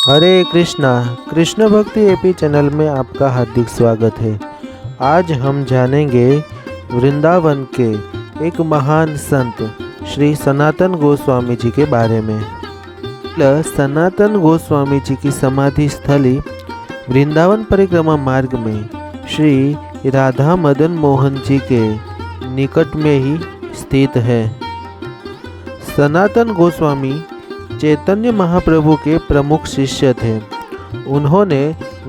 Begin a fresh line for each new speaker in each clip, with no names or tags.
हरे कृष्णा। कृष्ण भक्ति AP channel में आपका हार्दिक स्वागत है। आज हम जानेंगे वृंदावन के एक महान संत श्री सनातन गोस्वामी जी के बारे में। सनातन गोस्वामी जी की समाधि स्थली वृंदावन परिक्रमा मार्ग में श्री राधा मदन मोहन जी के निकट में ही स्थित है। सनातन गोस्वामी चैतन्य महाप्रभु के प्रमुख शिष्य थे। उन्होंने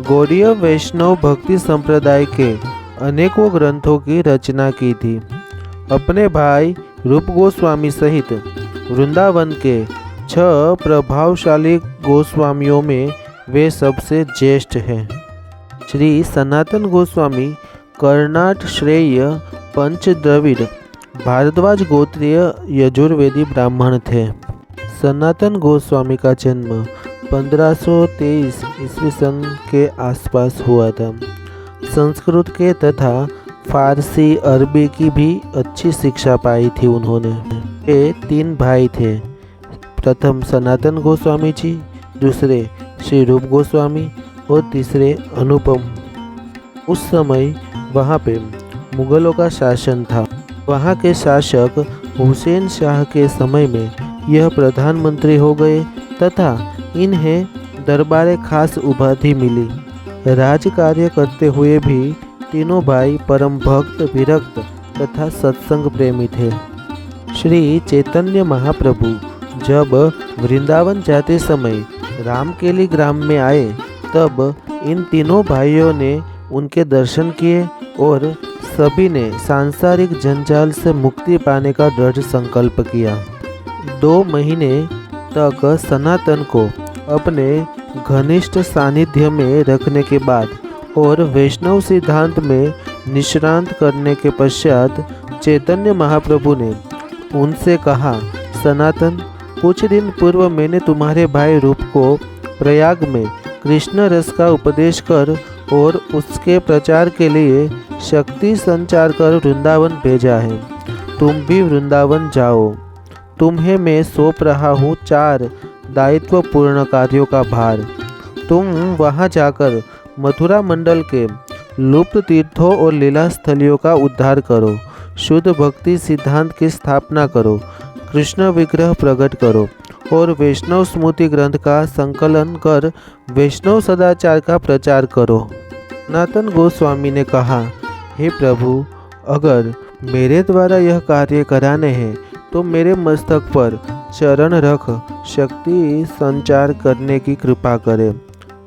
गौड़ीय वैष्णव भक्ति संप्रदाय के अनेकों ग्रंथों की रचना की थी। अपने भाई रूप गोस्वामी सहित वृंदावन के 6 प्रभावशाली गोस्वामियों में वे सबसे ज्येष्ठ हैं। श्री सनातन गोस्वामी कर्णाट श्रेय पंच द्रविड़ भारद्वाज गोत्रीय यजुर्वेदी ब्राह्मण थे। सनातन गोस्वामी का जन्म 1523 ईस्वी सन के आसपास हुआ था। संस्कृत के तथा फारसी अरबी की भी अच्छी शिक्षा पाई थी उन्होंने। वे 3 भाई थे। प्रथम सनातन गोस्वामी जी, दूसरे श्री रूप गोस्वामी और तीसरे अनुपम। उस समय वहाँ पे मुगलों का शासन था। वहाँ के शासक हुसैन शाह के समय में यह प्रधानमंत्री हो गए तथा इन्हें दरबार खास उपाधि मिली। राज कार्य करते हुए भी तीनों भाई परम भक्त, विरक्त तथा सत्संग प्रेमी थे। श्री चैतन्य महाप्रभु जब वृंदावन जाते समय रामकेली ग्राम में आए तब इन तीनों भाइयों ने उनके दर्शन किए और सभी ने सांसारिक जंजाल से मुक्ति पाने का दृढ़ संकल्प किया। 2 महीने तक सनातन को अपने घनिष्ठ सानिध्य में रखने के बाद और वैष्णव सिद्धांत में निष्णांत करने के पश्चात चैतन्य महाप्रभु ने उनसे कहा, सनातन, कुछ दिन पूर्व मैंने तुम्हारे भाई रूप को प्रयाग में कृष्ण रस का उपदेश कर और उसके प्रचार के लिए शक्ति संचार कर वृंदावन भेजा है। तुम भी वृंदावन जाओ। तुम्हें मैं सौंप रहा हूँ 4 दायित्वपूर्ण कार्यों का भार। तुम वहाँ जाकर मथुरा मंडल के लुप्त तीर्थों और लीला स्थलियों का उद्धार करो, शुद्ध भक्ति सिद्धांत की स्थापना करो, कृष्ण विग्रह प्रकट करो और वैष्णव स्मृति ग्रंथ का संकलन कर वैष्णव सदाचार का प्रचार करो। सनातन गोस्वामी ने कहा, हे प्रभु, अगर मेरे द्वारा यह कार्य कराने हैं तो मेरे मस्तक पर चरण रख शक्ति संचार करने की कृपा करें।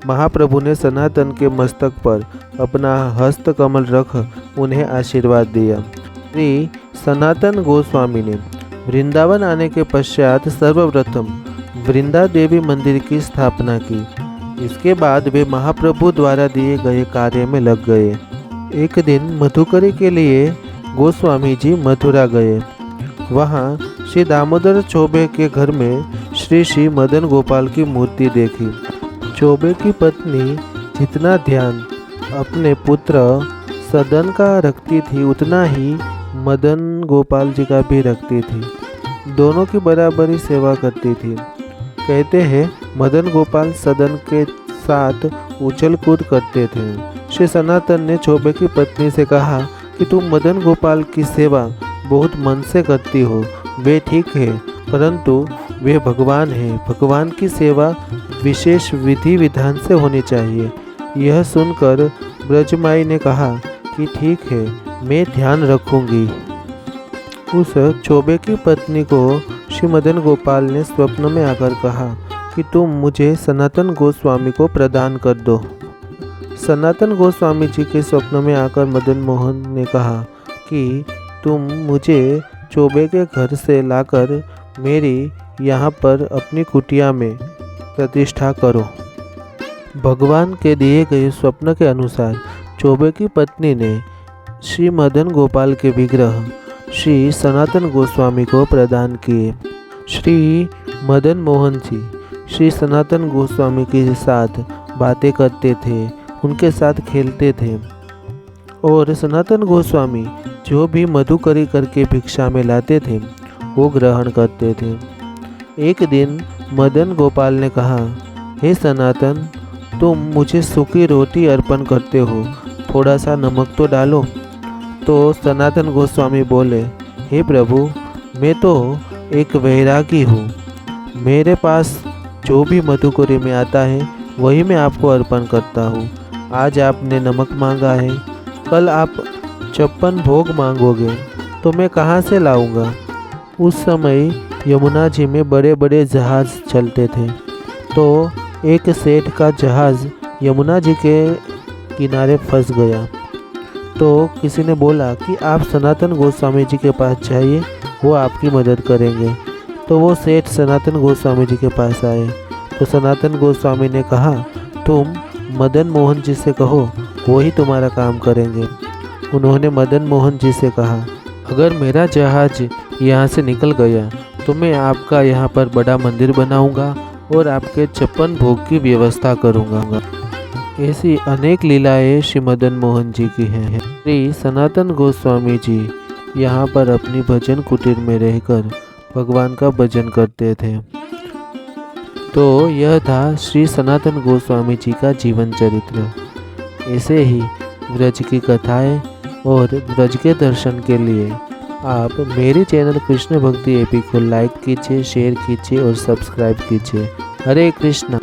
महाप्रभु ने सनातन के मस्तक पर अपना हस्त कमल रख उन्हें आशीर्वाद दिया। श्री सनातन गोस्वामी ने वृंदावन आने के पश्चात सर्वप्रथम वृंदा देवी मंदिर की स्थापना की। इसके बाद वे महाप्रभु द्वारा दिए गए कार्य में लग गए। एक दिन मधुकरी के लिए गोस्वामी जी मथुरा गए। वहाँ श्री दामोदर चौबे के घर में श्री मदन गोपाल की मूर्ति देखी। चौबे की पत्नी जितना ध्यान अपने पुत्र सदन का रखती थी उतना ही मदन गोपाल जी का भी रखती थी। दोनों की बराबरी सेवा करती थी। कहते हैं मदन गोपाल सदन के साथ उछल कूद करते थे। श्री सनातन ने चौबे की पत्नी से कहा कि तुम मदन गोपाल की सेवा बहुत मन से करती हो। वे ठीक है, परंतु वे भगवान हैं। भगवान की सेवा विशेष विधि विधान से होनी चाहिए। यह सुनकर ब्रजमाई ने कहा कि ठीक है, मैं ध्यान रखूंगी। उस चौबे की पत्नी को श्री मदन गोपाल ने स्वप्न में आकर कहा कि तुम मुझे सनातन गोस्वामी को प्रदान कर दो। सनातन गोस्वामी जी के स्वप्न में आकर मदन मोहन ने कहा कि तुम मुझे चौबे के घर से लाकर मेरी यहाँ पर अपनी कुटिया में प्रतिष्ठा करो। भगवान के दिए गए स्वप्न के अनुसार चौबे की पत्नी ने श्री मदन गोपाल के विग्रह श्री सनातन गोस्वामी को प्रदान किए। श्री मदन मोहन जी श्री सनातन गोस्वामी के साथ बातें करते थे, उनके साथ खेलते थे और सनातन गोस्वामी जो भी मधुकरी करके भिक्षा में लाते थे वो ग्रहण करते थे। एक दिन मदन गोपाल ने कहा हे सनातन, तुम मुझे सूखी रोटी अर्पण करते हो, थोड़ा सा नमक तो डालो। तो सनातन गोस्वामी बोले, हे प्रभु, मैं तो एक वैरागी हूँ। मेरे पास जो भी मधुकरी में आता है वही मैं आपको अर्पण करता हूँ। आज आपने नमक मांगा है, कल आप 56 भोग मांगोगे तो मैं कहाँ से लाऊंगा। उस समय यमुना जी में बड़े बड़े जहाज़ चलते थे। तो एक सेठ का जहाज़ यमुना जी के किनारे फंस गया। तो किसी ने बोला कि आप सनातन गोस्वामी जी के पास जाइए, वो आपकी मदद करेंगे। तो वो सेठ सनातन गोस्वामी जी के पास आए। तो सनातन गोस्वामी ने कहा, तुम मदन मोहन जी से कहो, वही तुम्हारा काम करेंगे। उन्होंने मदन मोहन जी से कहा, अगर मेरा जहाज यहाँ से निकल गया तो मैं आपका यहाँ पर बड़ा मंदिर बनाऊंगा और आपके 56 भोग की व्यवस्था करूँगा। ऐसी अनेक लीलाएं श्री मदन मोहन जी की हैं। श्री सनातन गोस्वामी जी यहाँ पर अपनी भजन कुटीर में रहकर भगवान का भजन करते थे। तो यह था श्री सनातन गोस्वामी जी का जीवन चरित्र। ऐसे ही व्रज की कथाएं और व्रज के दर्शन के लिए आप मेरे चैनल कृष्ण भक्ति एपी को लाइक कीजिए, शेयर कीजिए और सब्सक्राइब कीजिए। हरे कृष्णा।